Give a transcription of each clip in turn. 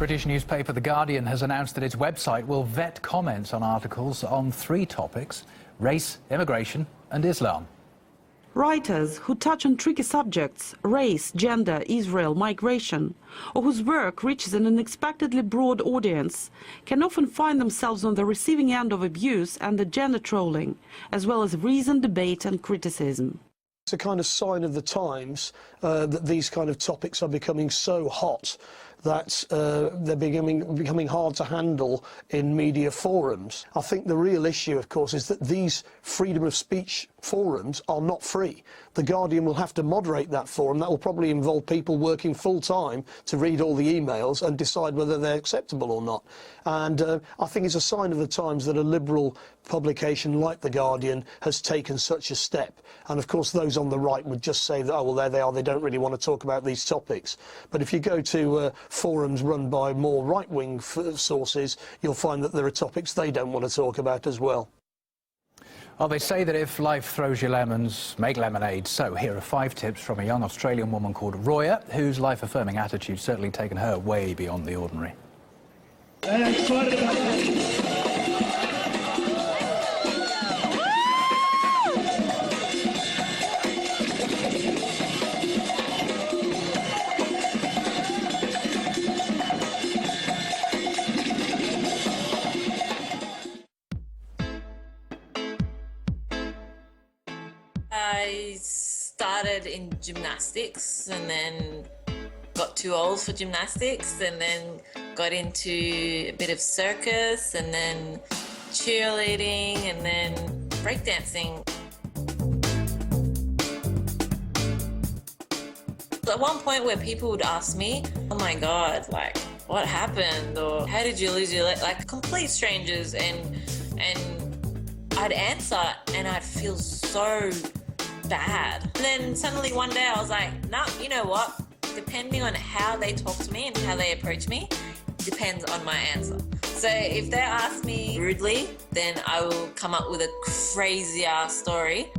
British newspaper The Guardian has announced that its website will vet comments on articles on 3 topics: race, immigration and Islam. Writers who touch on tricky subjects, race, gender, Israel, migration, or whose work reaches an unexpectedly broad audience, can often find themselves on the receiving end of abuse and agenda trolling, as well as reasoned debate and criticism. It's a kind of sign of the times that these kind of topics are becoming so hot that they're becoming hard to handle in media forums. I think the real issue, of course, is that these freedom of speech forums are not free. The Guardian will have to moderate that forum. That will probably involve people working full-time to read all the emails and decide whether they're acceptable or not. And I think it's a sign of the times that a liberal publication like The Guardian has taken such a step. And of course those on the right would just say that, oh, well, there they are, they don't really want to talk about these topics. But if you go to forums run by more right-wing sources, you'll find that there are topics they don't want to talk about as well. Well, they say that if life throws you lemons, make lemonade. So here are 5 tips from a young Australian woman called Roya, whose life-affirming attitude's certainly taken her way beyond the ordinary. I'm excited about that. I started in gymnastics and then got too old for gymnastics and then got into a bit of circus and then cheerleading and then breakdancing. At one point where people would ask me, oh my God, like, what happened? Or how did you lose your leg? Like complete strangers, and I'd answer and I'd feel so bad. And then suddenly one day I was like, nah, you know what? Depending on how they talk to me and how they approach me, depends on my answer. So if they ask me rudely, then I will come up with a crazy ass story.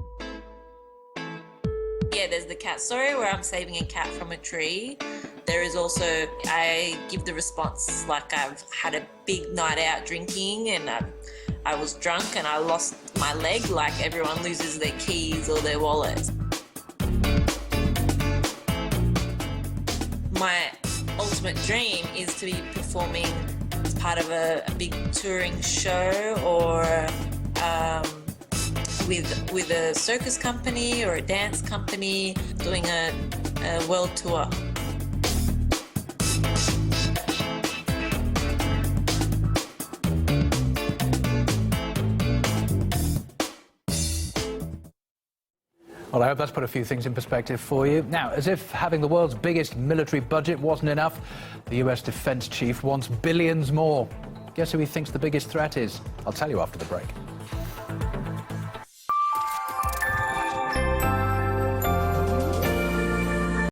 Yeah, there's the cat story where I'm saving a cat from a tree. There is also, I give the response like I've had a big night out drinking and I was drunk and I lost my leg, like everyone loses their keys or their wallets. My ultimate dream is to be performing as part of a big touring show or with a circus company or a dance company doing a world tour. Well, I hope that's put a few things in perspective for you. Now, as if having the world's biggest military budget wasn't enough, the US defense chief wants billions more. Guess who he thinks the biggest threat is? I'll tell you after the break.